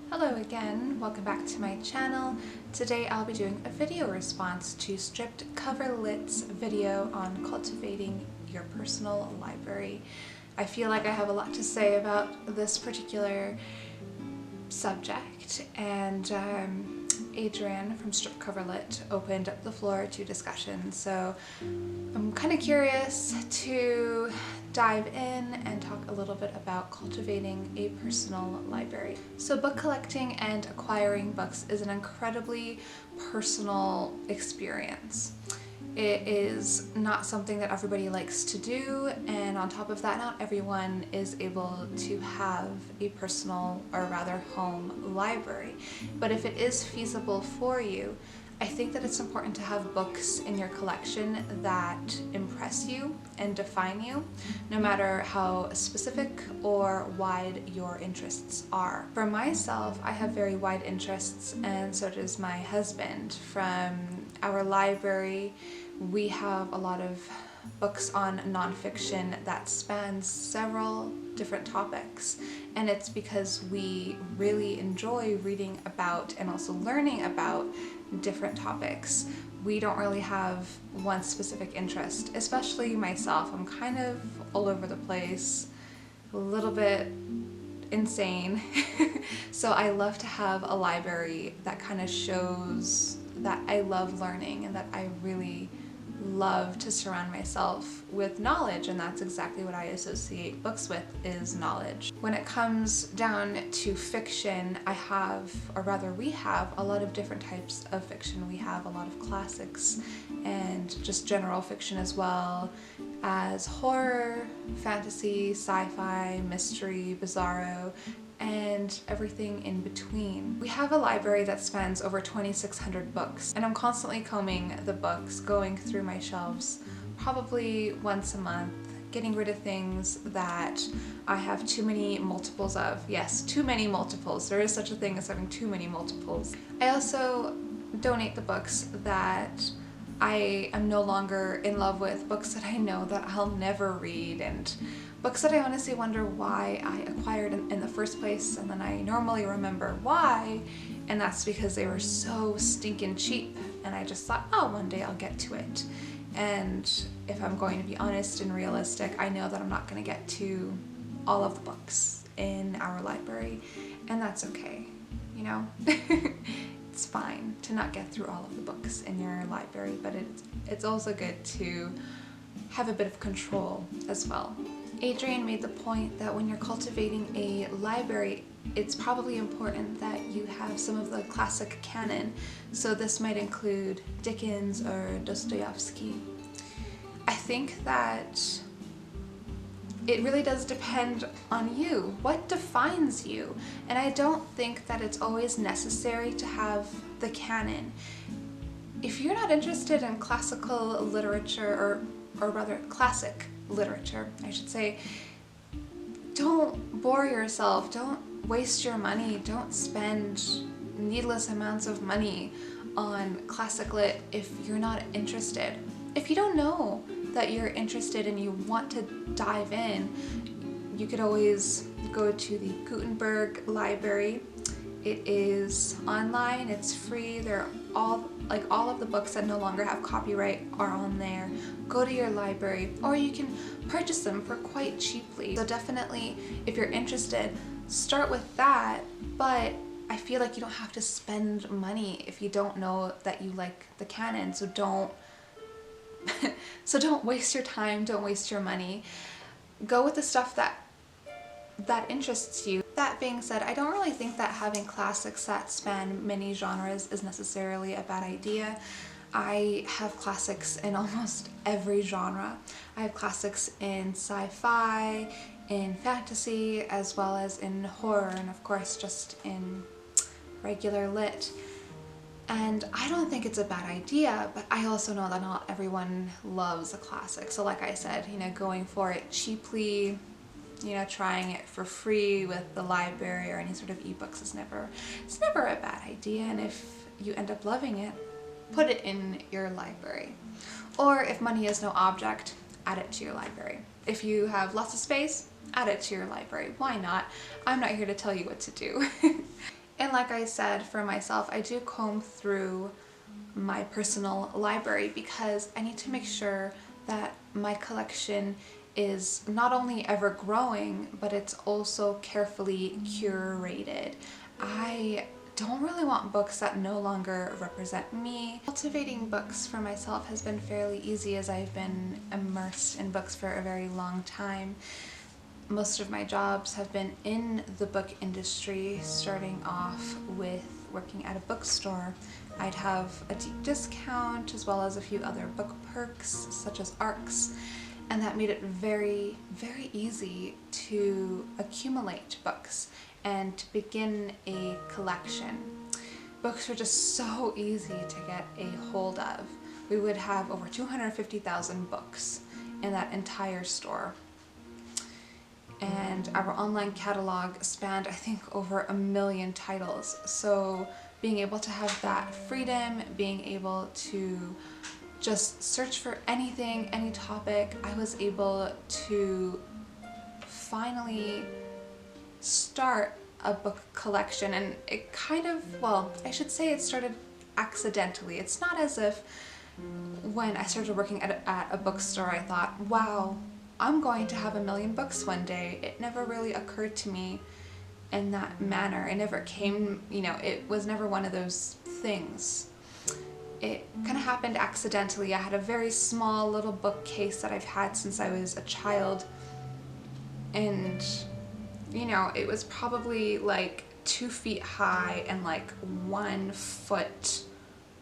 Hello again, welcome back to my channel. Today I'll be doing a video response to Stripped Cover Lit's video on cultivating your personal library. I feel like I have a lot to say about this particular subject, and Adrian from Stripped Cover Lit opened up the floor to discussion, so I'm kind of curious to dive in and talk a little bit about cultivating a personal library. So book collecting and acquiring books is an incredibly personal experience. It is not something that everybody likes to do, and on top of that, not everyone is able to have a personal, or rather home, library. But if it is feasible for you, I think that it's important to have books in your collection that impress you and define you, no matter how specific or wide your interests are. For myself, I have very wide interests, and so does my husband. From our library, we have a lot of books on nonfiction that spans several different topics, and it's because we really enjoy reading about and also learning about different topics. We don't really have one specific interest, especially myself. I'm kind of all over the place, a little bit insane. So I love to have a library that kind of shows that I love learning and that I really love to surround myself with knowledge, and that's exactly what I associate books with, is knowledge. When it comes down to fiction, I have, or rather we have, a lot of different types of fiction. We have a lot of classics and just general fiction, as well as horror, fantasy, sci-fi, mystery, bizarro, and everything in between. We have a library that spans over 2,600 books, and I'm constantly combing the books, going through my shelves probably once a month, getting rid of things that I have too many multiples of. Yes, too many multiples. There is such a thing as having too many multiples. I also donate the books that I am no longer in love with, books that I know that I'll never read, and books that I honestly wonder why I acquired in the first place, and then I normally remember why, and that's because they were so stinking cheap, and I just thought, oh, one day I'll get to it. And if I'm going to be honest and realistic, I know that I'm not going to get to all of the books in our library, and that's okay, you know? It's fine to not get through all of the books in your library, but it's also good to have a bit of control as well. Adrian made the point that when you're cultivating a library, it's probably important that you have some of the classic canon. So this might include Dickens or Dostoevsky. I think that it really does depend on you. What defines you? And I don't think that it's always necessary to have the canon. If you're not interested in classical literature, or rather classic literature, I should say, don't bore yourself, don't waste your money, don't spend needless amounts of money on classic lit if you're not interested. If you don't know that you're interested and you want to dive in, you could always go to the Gutenberg library. It is online, it's free, they're all of the books that no longer have copyright are on there. Go to your library, or you can purchase them for quite cheaply. So definitely, if you're interested, start with that, but I feel like you don't have to spend money if you don't know that you like the canon, so don't waste your time, don't waste your money. Go with the stuff that interests you. That being said, I don't really think that having classics that span many genres is necessarily a bad idea. I have classics in almost every genre. I have classics in sci-fi, in fantasy, as well as in horror, and of course just in regular lit. And I don't think it's a bad idea, but I also know that not everyone loves a classic. So like I said, you know, going for it cheaply, you know, trying it for free with the library or any sort of ebooks it's never a bad idea. And if you end up loving it, put it in your library. Or if money is no object, add it to your library. If you have lots of space, add it to your library. Why not? I'm not here to tell you what to do. like I said, for myself, I do comb through my personal library because I need to make sure that my collection is not only ever growing, but it's also carefully curated. I don't really want books that no longer represent me. Cultivating books for myself has been fairly easy as I've been immersed in books for a very long time. Most of my jobs have been in the book industry, starting off with working at a bookstore. I'd have a deep discount as well as a few other book perks such as ARCs, and that made it very, very easy to accumulate books and to begin a collection. Books were just so easy to get a hold of. We would have over 250,000 books in that entire store. And our online catalog spanned, I think, over 1 million titles. So being able to have that freedom, being able to just search for anything, any topic, I was able to finally start a book collection. And it kind of, well, I should say it started accidentally. It's not as if when I started working at a bookstore I thought, wow, I'm going to have 1 million books one day. It never really occurred to me in that manner. It never came, it was never one of those things. It kind of happened accidentally. I had a very small little bookcase that I've had since I was a child. And, it was probably like 2 feet high and like 1 foot.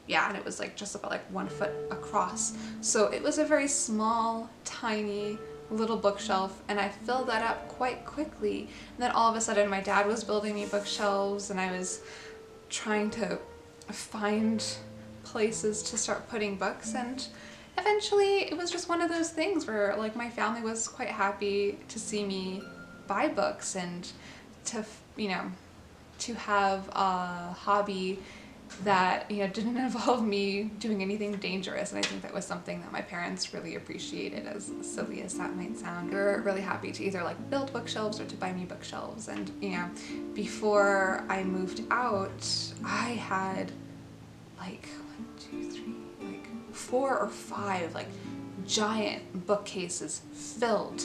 Yeah, and it was like just about like 1 foot across. So it was a very small, tiny little bookshelf, and I filled that up quite quickly. And then all of a sudden my dad was building me bookshelves and I was trying to find places to start putting books, and eventually it was just one of those things where like my family was quite happy to see me buy books and to have a hobby that didn't involve me doing anything dangerous. And I think that was something that my parents really appreciated, as silly as that might sound. They were really happy to either like build bookshelves or to buy me bookshelves. And before I moved out, I had like 4 or 5 like giant bookcases filled.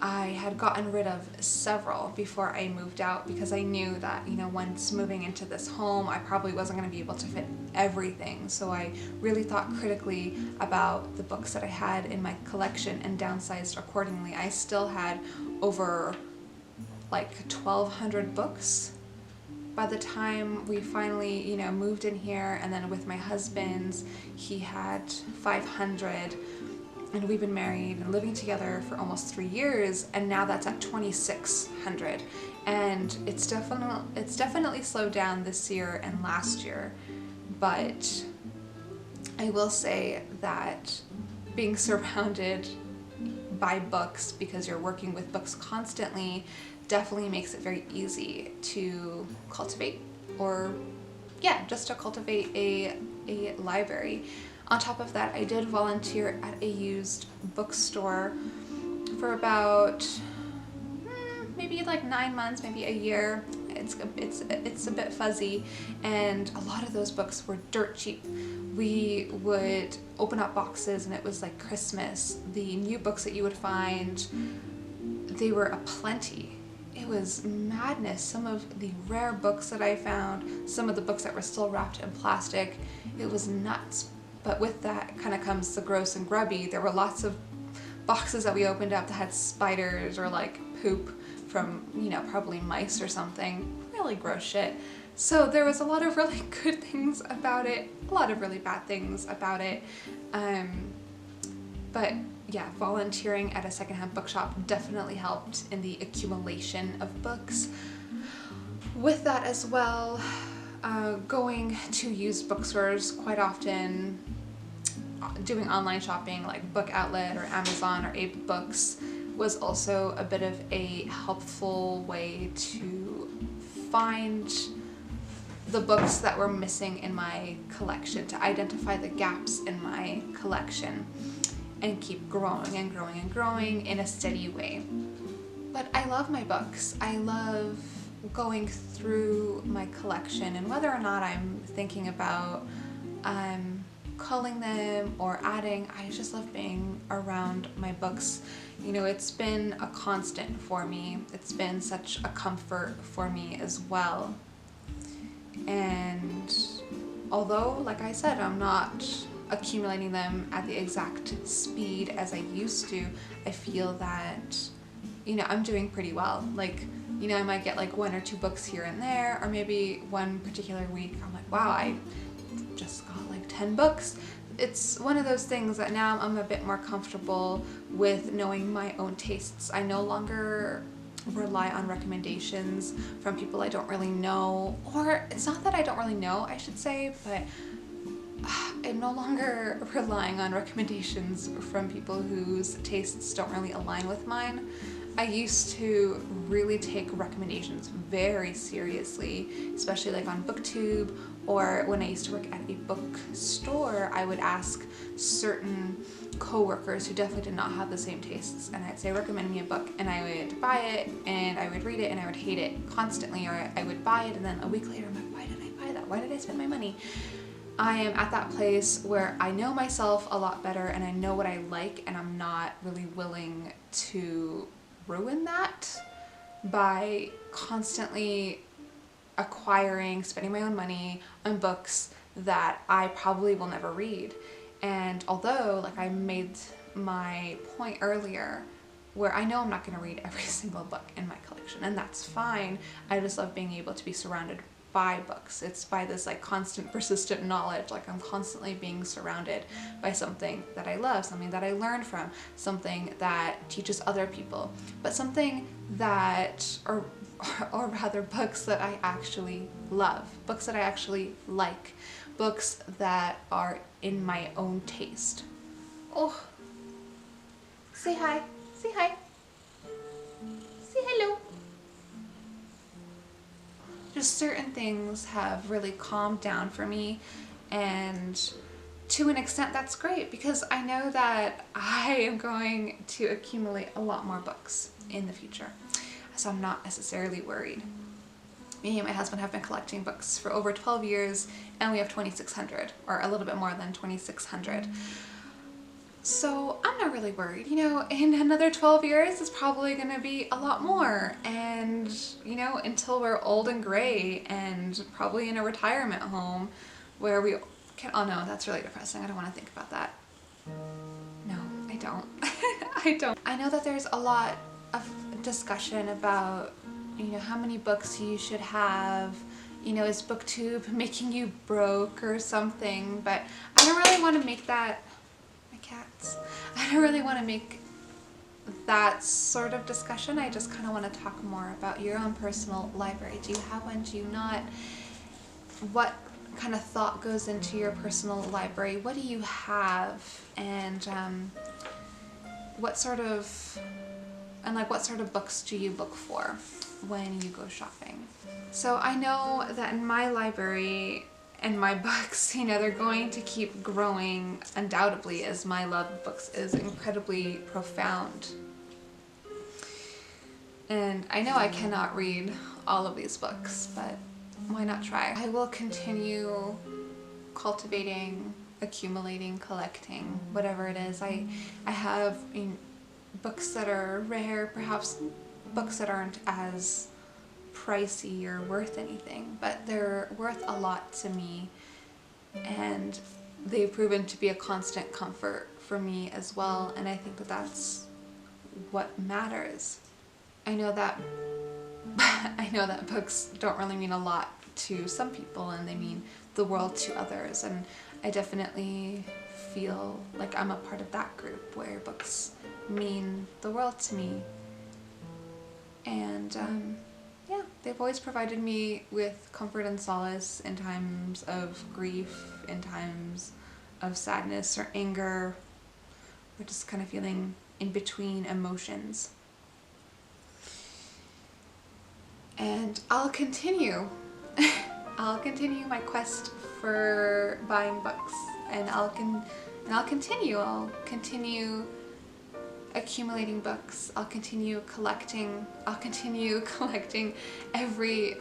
I had gotten rid of several before I moved out because I knew that, once moving into this home, I probably wasn't going to be able to fit everything. So I really thought critically about the books that I had in my collection and downsized accordingly. I still had over like 1,200 books by the time we finally, moved in here. And then with my husband's, he had 500. And we've been married and living together for almost 3 years, and now that's at 2,600. And it's definitely slowed down this year and last year. But I will say that being surrounded by books, because you're working with books constantly, definitely makes it very easy to cultivate, or just to cultivate a library. On top of that, I did volunteer at a used bookstore for about maybe like 9 months, maybe a year. It's a bit fuzzy, and a lot of those books were dirt cheap. We would open up boxes and it was like Christmas. The new books that you would find, they were aplenty. It was madness. Some of the rare books that I found, some of the books that were still wrapped in plastic, it was nuts. But with that kind of comes the gross and grubby. There were lots of boxes that we opened up that had spiders or like poop from, probably mice or something. Really gross shit. So there was a lot of really good things about it, a lot of really bad things about it. But yeah, volunteering at a secondhand bookshop definitely helped in the accumulation of books. With that as well, going to used bookstores quite often, doing online shopping like Book Outlet or Amazon or Abe Books was also a bit of a helpful way to find the books that were missing in my collection, to identify the gaps in my collection and keep growing and growing and growing in a steady way. But I love my books. I love going through my collection and whether or not I'm thinking about culling them or adding, I just love being around my books. You know, it's been a constant for me. It's been such a comfort for me as well. And although, like I said, I'm not accumulating them at the exact speed as I used to, I feel that, you know, I'm doing pretty well. Like, you know, I might get like 1 or 2 books here and there, or maybe one particular week I'm like, wow, I just got like 10 books. It's one of those things that now I'm a bit more comfortable with knowing my own tastes. I no longer rely on recommendations from people I don't really know, or it's not that I don't really know, I should say, but I'm no longer relying on recommendations from people whose tastes don't really align with mine. I used to really take recommendations very seriously, especially like on BookTube, or when I used to work at a bookstore, I would ask certain co-workers who definitely did not have the same tastes, and I'd say, recommend me a book, and I would buy it and I would read it and I would hate it constantly, or I would buy it and then a week later I'm like, why did I buy that? Why did I spend my money? I am at that place where I know myself a lot better and I know what I like, and I'm not really willing to ruin that by constantly spending my own money on books that I probably will never read. And although, like I made my point earlier, where I know I'm not going to read every single book in my collection, and that's fine. I just love being able to be surrounded by books. It's by this like constant persistent knowledge, like I'm constantly being surrounded by something that I love, something that I learned from, something that teaches other people, but something that, or rather books that I actually love, books that I actually like, books that are in my own taste. Oh, say hi, say hi, say hello. Just certain things have really calmed down for me, and to an extent that's great because I know that I am going to accumulate a lot more books in the future, so I'm not necessarily worried. Me and my husband have been collecting books for over 12 years and we have 2,600, or a little bit more than 2,600. So I'm not really worried. You know, in another 12 years it's probably gonna be a lot more, and you know, until we're old and gray and probably in a retirement home where we can, oh no, that's really depressing. I don't want to think about that. No, I don't. I don't. I know that there's a lot of discussion about, you know, how many books you should have. You know, is BookTube making you broke or something? But I don't really want to make that, my cats, I don't really want to make that sort of discussion. I just kind of want to talk more about your own personal library. Do you have one? Do you not? What kind of thought goes into your personal library? What do you have? And what sort of books do you look for when you go shopping? So I know that in my library and my books, you know, they're going to keep growing undoubtedly as my love of books is incredibly profound. And I know I cannot read all of these books, but why not try? I will continue cultivating, accumulating, collecting, whatever it is. I have, you know, books that are rare, perhaps books that aren't as pricey or worth anything, but they're worth a lot to me, and they've proven to be a constant comfort for me as well, and I think that that's what matters. I know that books don't really mean a lot to some people, and they mean the world to others, and I definitely feel like I'm a part of that group where books mean the world to me. And yeah, they've always provided me with comfort and solace in times of grief, in times of sadness or anger, or just kind of feeling in between emotions. And I'll continue. I'll continue my quest for buying books, and I'll continue accumulating books. I'll continue collecting every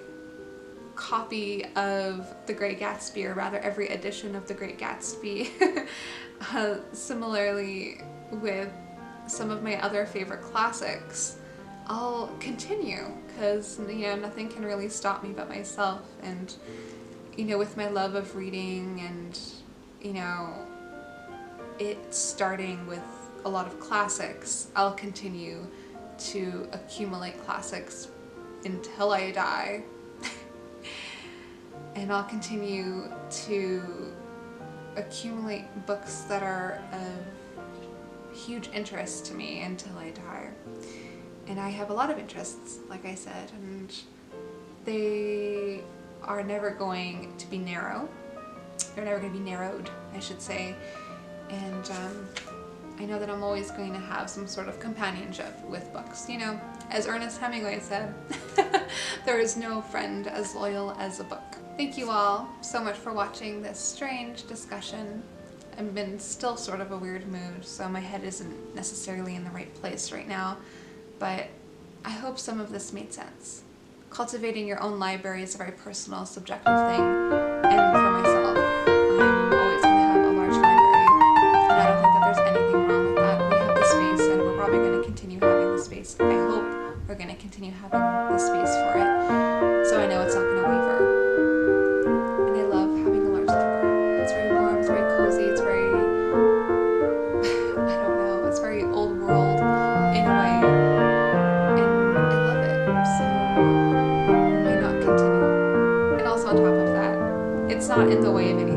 copy of The Great Gatsby, or rather every edition of The Great Gatsby. Similarly with some of my other favorite classics, I'll continue, because nothing can really stop me but myself. And with my love of reading, and it starting with a lot of classics, I'll continue to accumulate classics until I die. And I'll continue to accumulate books that are of huge interest to me until I die. And I have a lot of interests, like I said, and they are never going to be narrow. They're never going to be narrowed, I should say. And I know that I'm always going to have some sort of companionship with books. As Ernest Hemingway said, there is no friend as loyal as a book. Thank you all so much for watching this strange discussion. I'm in still sort of a weird mood, so my head isn't necessarily in the right place right now, but I hope some of this made sense. Cultivating your own library is a very personal, subjective thing, and for myself, I'm always going to have a large library, and I don't think that there's anything wrong with that. We have the space, and we're probably going to continue having the space. I hope we're going to continue having the space for it, so I know it's not going to waver. And I love having a large library. It's very warm, it's very cozy, it's very, I don't know, it's very old world in a way, and I love it, so why not continue? And also on top of that, it's not in the way of anything.